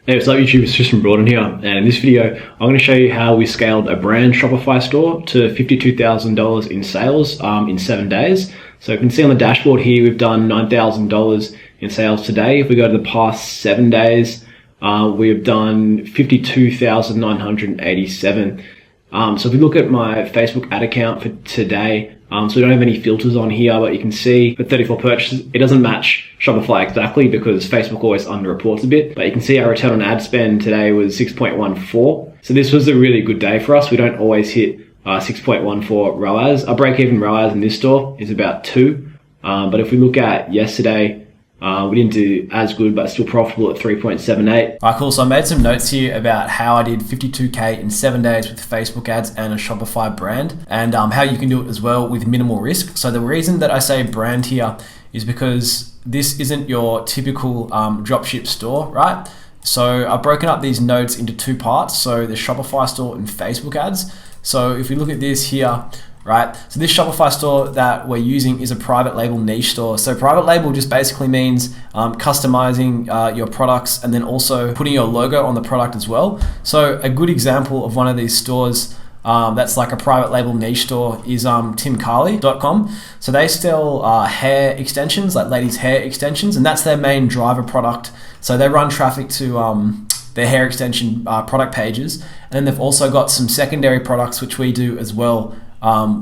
Hey, what's up YouTube, it's Tristan Broaden here, and in this video I'm going to show you how we scaled a brand Shopify store to $52,000 in sales in 7 days. So you can see on the dashboard here we've done $9,000 in sales today. If we go to the past 7 days, we've done $52,987. So if we look at my Facebook ad account for today, so we don't have any filters on here, but you can see for 34 purchases, it doesn't match Shopify exactly because Facebook always underreports a bit, but you can see our return on ad spend today was 6.14. So this was a really good day for us. We don't always hit 6.14 ROAS. Our break-even ROAS in this store is about 2. But if we look at yesterday, we didn't do as good, but still profitable at 3.78. All right, cool. So I made some notes here about how I did 52K in 7 days with Facebook ads and a Shopify brand, and how you can do it as well with minimal risk. So the reason that I say brand here is because this isn't your typical dropship store, right? So I've broken up these notes into 2 parts. So the Shopify store and Facebook ads. So if we look at this here, right? So this Shopify store that we're using is a private label niche store. So private label just basically means customizing your products and then also putting your logo on the product as well. So a good example of one of these stores that's like a private label niche store is timcarley.com. So they sell hair extensions, like ladies' hair extensions, and that's their main driver product. So they run traffic to their hair extension product pages, and then they've also got some secondary products which we do as well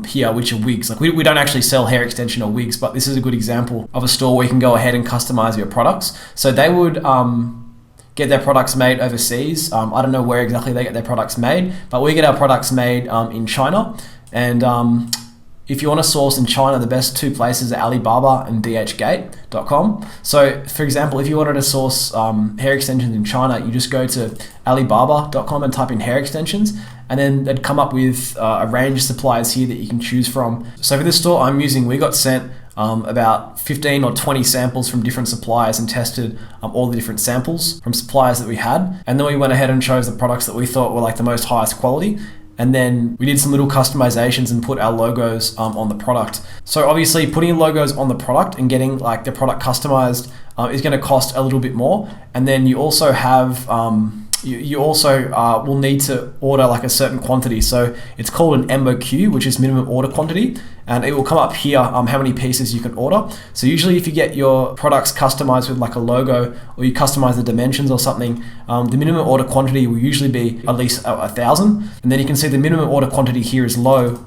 here, which are wigs. Like we don't actually sell hair extension or wigs, but this is a good example of a store where you can go ahead and customize your products. So they would get their products made overseas. I don't know where exactly they get their products made, but we get our products made in China. And if you want to source in China, the best 2 places are Alibaba and dhgate.com. So for example, if you wanted to source hair extensions in China, you just go to alibaba.com and type in hair extensions, and then they'd come up with a range of suppliers here that you can choose from. So for this store I'm using, we got sent about 15 or 20 samples from different suppliers and tested all the different samples from suppliers that we had. And then we went ahead and chose the products that we thought were like the most highest quality. And then we did some little customizations and put our logos on the product. So obviously putting logos on the product and getting like the product customized is going to cost a little bit more. And then you also have you also will need to order like a certain quantity. So it's called an MOQ, which is minimum order quantity, and it will come up here how many pieces you can order. So usually if you get your products customized with like a logo, or you customize the dimensions or something, the minimum order quantity will usually be at least 1,000. And then you can see the minimum order quantity here is low.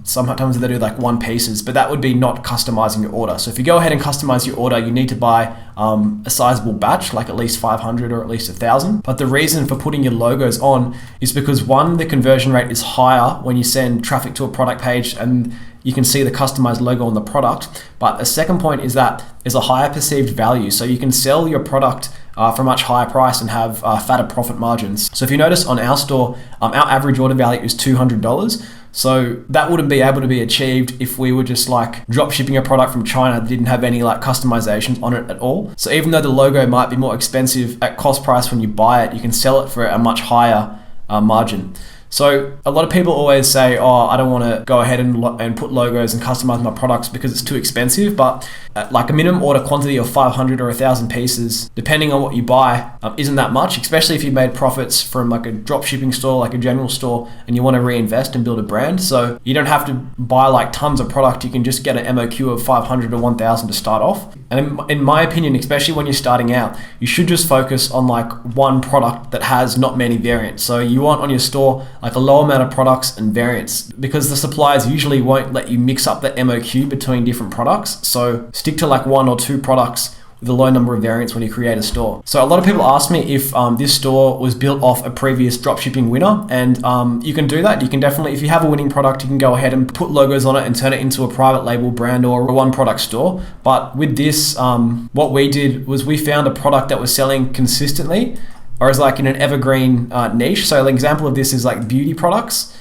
Sometimes they do like 1 pieces, but that would be not customizing your order. So if you go ahead and customize your order, you need to buy a sizable batch, like at least 500 or at least 1,000. But the reason for putting your logos on is because 1, the conversion rate is higher when you send traffic to a product page and you can see the customized logo on the product. But the second point is that there's a higher perceived value. So you can sell your product for a much higher price and have fatter profit margins. So if you notice on our store, our average order value is $200. So that wouldn't be able to be achieved if we were just like drop shipping a product from China that didn't have any like customizations on it at all. So even though the logo might be more expensive at cost price when you buy it, you can sell it for a much higher margin. So a lot of people always say, oh, I don't want to go ahead and put logos and customize my products because it's too expensive. But like a minimum order quantity of 500 or 1,000 pieces, depending on what you buy, isn't that much, especially if you made profits from like a drop shipping store, like a general store, and you want to reinvest and build a brand. So you don't have to buy like tons of product. You can just get an MOQ of 500 or 1,000 to start off. And in my opinion, especially when you're starting out, you should just focus on like 1 product that has not many variants. So you want on your store like a low amount of products and variants, because the suppliers usually won't let you mix up the MOQ between different products. So stick to like 1 or 2 products with a low number of variants when you create a store. So a lot of people ask me if this store was built off a previous dropshipping winner, and you can do that. You can definitely, if you have a winning product, you can go ahead and put logos on it and turn it into a private label brand or a 1 product store. But with this, what we did was we found a product that was selling consistently, or is like in an evergreen niche. So an example of this is like beauty products,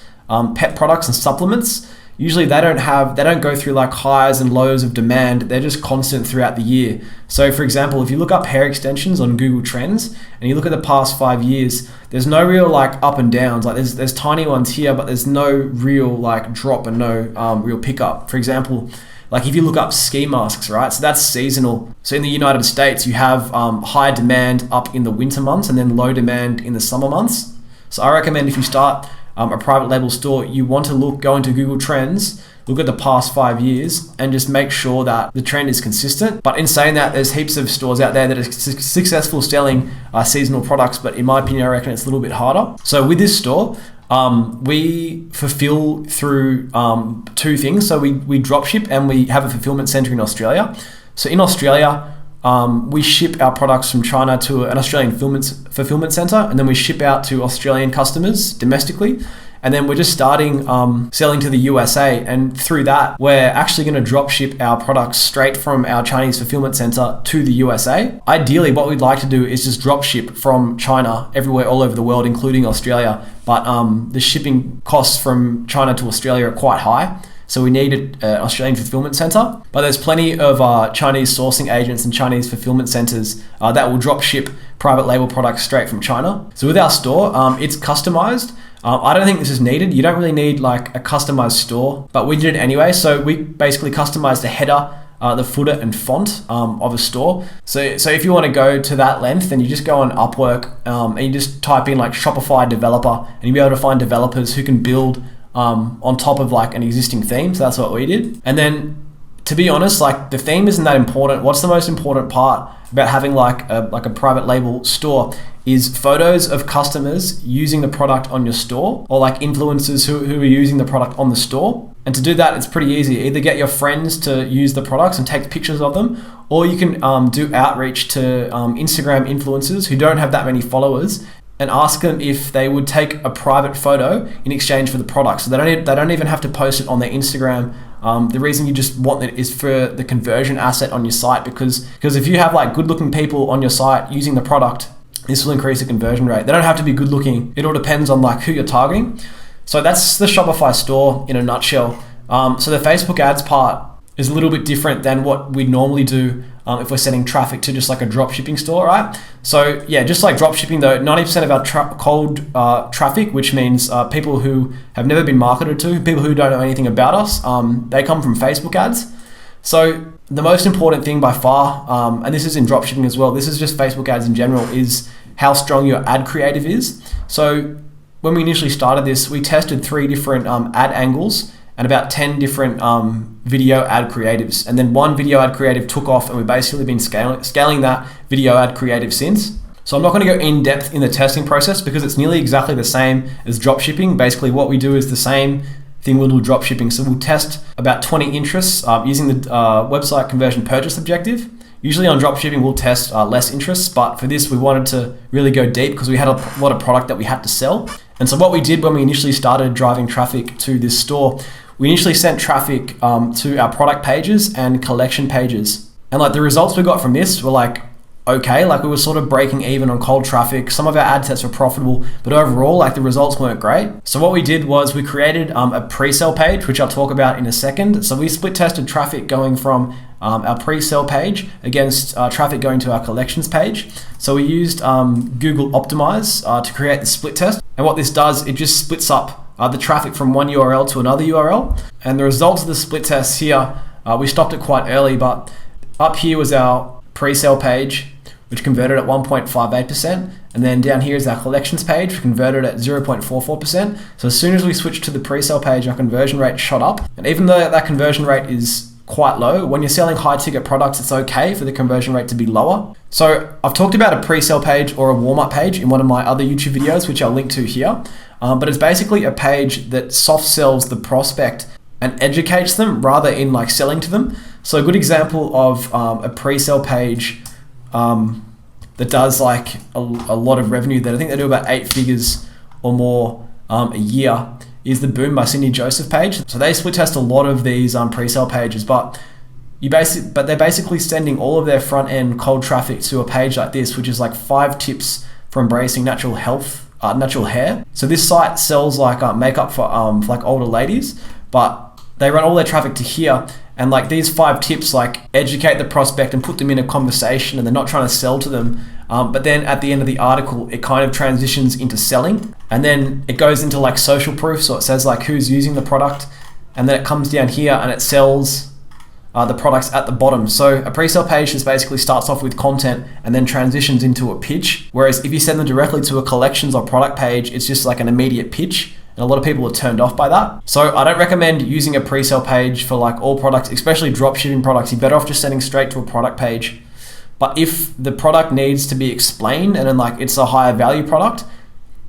pet products and supplements. Usually they don't go through like highs and lows of demand. They're just constant throughout the year. So for example, if you look up hair extensions on Google Trends and you look at the past 5 years, there's no real like up and downs. Like there's tiny ones here, but there's no real like drop and no real pickup. For example, Like if you look up ski masks, right? So that's seasonal. So in the United States, you have high demand up in the winter months and then low demand in the summer months. So I recommend if you start a private label store, you want to go into Google Trends, look at the past 5 years and just make sure that the trend is consistent. But in saying that, there's heaps of stores out there that are successful selling seasonal products, but in my opinion, I reckon it's a little bit harder. So with this store, we fulfill through two things. So we drop ship and we have a fulfillment center in Australia. So in Australia, we ship our products from China to an Australian fulfillment center, and then we ship out to Australian customers domestically. And then we're just starting selling to the USA, and through that, we're actually going to drop ship our products straight from our Chinese fulfillment center to the USA. Ideally, what we'd like to do is just drop ship from China everywhere, all over the world, including Australia. But the shipping costs from China to Australia are quite high. So we need an Australian fulfillment center, but there's plenty of Chinese sourcing agents and Chinese fulfillment centers that will drop ship private label products straight from China. So with our store, it's customized. I don't think this is needed. You don't really need like a customized store, but we did it anyway. So we basically customized the header, the footer and font of a store. So if you want to go to that length, then you just go on Upwork and you just type in like Shopify developer, and you'll be able to find developers who can build on top of like an existing theme. So that's what we did. And then to be honest, like the theme isn't that important. What's the most important part about having like a private label store is photos of customers using the product on your store, or like influencers who are using the product on the store. And to do that, it's pretty easy. Either get your friends to use the products and take pictures of them, or you can do outreach to Instagram influencers who don't have that many followers, and ask them if they would take a private photo in exchange for the product. So they don't even have to post it on their Instagram. The reason you just want it is for the conversion asset on your site, because if you have like good looking people on your site using the product, this will increase the conversion rate. They don't have to be good looking. It all depends on like who you're targeting. So that's the Shopify store in a nutshell. So the Facebook ads part is a little bit different than what we normally do if we're sending traffic to just like a drop shipping store, right? So yeah, just like drop shipping though, 90% of our cold traffic, which means people who have never been marketed to, people who don't know anything about us, they come from Facebook ads. So the most important thing by far, and this is in drop shipping as well, this is just Facebook ads in general, is how strong your ad creative is. So when we initially started this, we tested 3 different ad angles and about 10 different video ad creatives. And then one video ad creative took off, and we've basically been scaling that video ad creative since. So I'm not going to go in depth in the testing process because it's nearly exactly the same as drop shipping. Basically what we do is the same thing we'll do drop shipping. So we'll test about 20 interests using the website conversion purchase objective. Usually on drop shipping, we'll test less interests, but for this, we wanted to really go deep because we had a lot of product that we had to sell. And so what we did when we initially started driving traffic to this store, we initially sent traffic to our product pages and collection pages. And like the results we got from this were like, okay, like we were sort of breaking even on cold traffic. Some of our ad sets were profitable, but overall, like the results weren't great. So what we did was we created a pre-sale page, which I'll talk about in a second. So we split tested traffic going from our pre-sale page against traffic going to our collections page. So we used Google Optimize to create the split test. And what this does, it just splits up the traffic from one URL to another URL. And the results of the split test here, we stopped it quite early, but up here was our pre-sale page, which converted at 1.58%. And then down here is our collections page, which converted at 0.44%. So as soon as we switched to the pre-sale page, our conversion rate shot up. And even though that conversion rate is quite low, when you're selling high ticket products, it's okay for the conversion rate to be lower. So I've talked about a pre-sale page or a warm-up page in one of my other YouTube videos, which I'll link to here. But it's basically a page that soft sells the prospect and educates them rather in like selling to them. So a good example of a pre-sale page that does like a lot of revenue, that I think they do about 8 figures or more a year, is the Boom by Cindy Joseph page. So they split test a lot of these pre-sale pages, but they're basically sending all of their front end cold traffic to a page like this, which is like 5 tips for embracing natural hair. So this site sells like makeup for like older ladies, but they run all their traffic to here, and like these 5 tips like educate the prospect and put them in a conversation, and they're not trying to sell to them. But then at the end of the article, it kind of transitions into selling, and then it goes into like social proof. So it says like who's using the product, and then it comes down here and it sells the products at the bottom. So a pre-sale page just basically starts off with content and then transitions into a pitch. Whereas if you send them directly to a collections or product page, it's just like an immediate pitch. And a lot of people are turned off by that. So I don't recommend using a pre-sale page for like all products, especially dropshipping products. You're better off just sending straight to a product page. But if the product needs to be explained and then like it's a higher value product,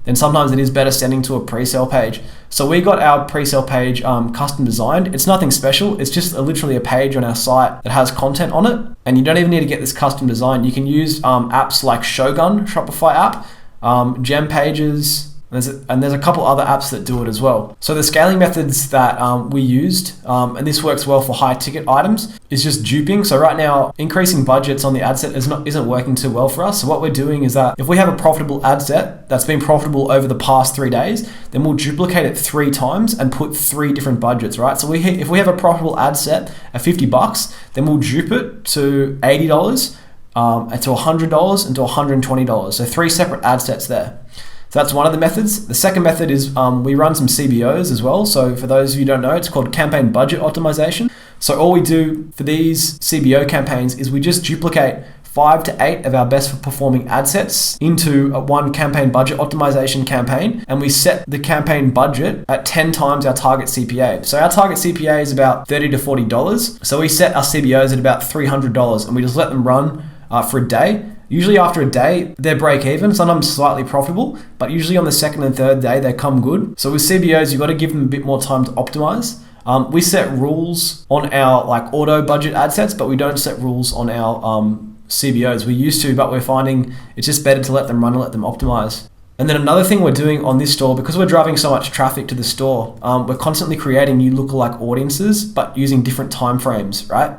then sometimes it is better sending to a pre-sale page. So we got our pre-sale page custom designed. It's nothing special. It's just literally a page on our site that has content on it. And you don't even need to get this custom design. You can use apps like Shogun, Shopify app, Gem Pages, and there's a couple other apps that do it as well. So the scaling methods that we used, and this works well for high ticket items, is just duping. So right now, increasing budgets on the ad set isn't working too well for us. So what we're doing is that if we have a profitable ad set that's been profitable over the past 3 days, then we'll duplicate it 3 times and put 3 different budgets, right? So if we have a profitable ad set at $50, then we'll dupe it to $80, to $100, and to $120. So 3 separate ad sets there. So that's one of the methods. The second method is we run some CBOs as well. So for those of you who don't know, it's called campaign budget optimization. So all we do for these CBO campaigns is we just duplicate 5 to 8 of our best performing ad sets into one campaign budget optimization campaign, and we set the campaign budget at 10 times our target CPA. So our target CPA is about $30 to $40. So we set our CBOs at about $300, and we just let them run for a day. Usually after a day, they're break even, sometimes slightly profitable, but usually on the second and third day, they come good. So with CBOs, you've got to give them a bit more time to optimize. We set rules on our like auto budget ad sets, but we don't set rules on our CBOs. We used to, but we're finding it's just better to let them run and let them optimize. And then another thing we're doing on this store, because we're driving so much traffic to the store, we're constantly creating new lookalike audiences, but using different time frames, right?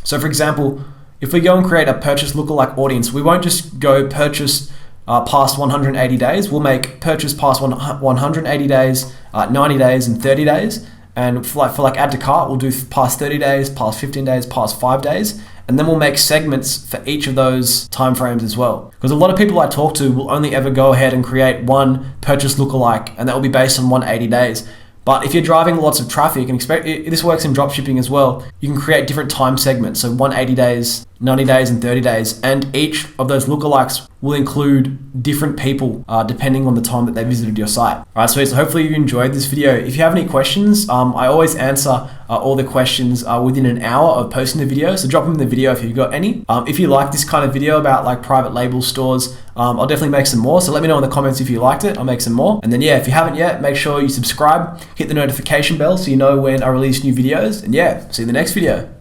So for example, if we go and create a purchase lookalike audience, we won't just go purchase past 180 days. We'll make purchase past 180 days, 90 days, and 30 days. And for add to cart, we'll do past 30 days, past 15 days, past 5 days. And then we'll make segments for each of those timeframes as well. Because a lot of people I talk to will only ever go ahead and create one purchase lookalike, and that will be based on 180 days. But if you're driving lots of traffic, and this works in dropshipping as well, you can create different time segments. So 180 days, 90 days, and 30 days. And each of those lookalikes will include different people depending on the time that they visited your site. All right, so hopefully you enjoyed this video. If you have any questions, I always answer all the questions within an hour of posting the video. So drop them in the video if you've got any. If you like this kind of video about like private label stores, I'll definitely make some more. So let me know in the comments if you liked it. I'll make some more. And then yeah, if you haven't yet, make sure you subscribe, hit the notification bell so you know when I release new videos. And yeah, see you in the next video.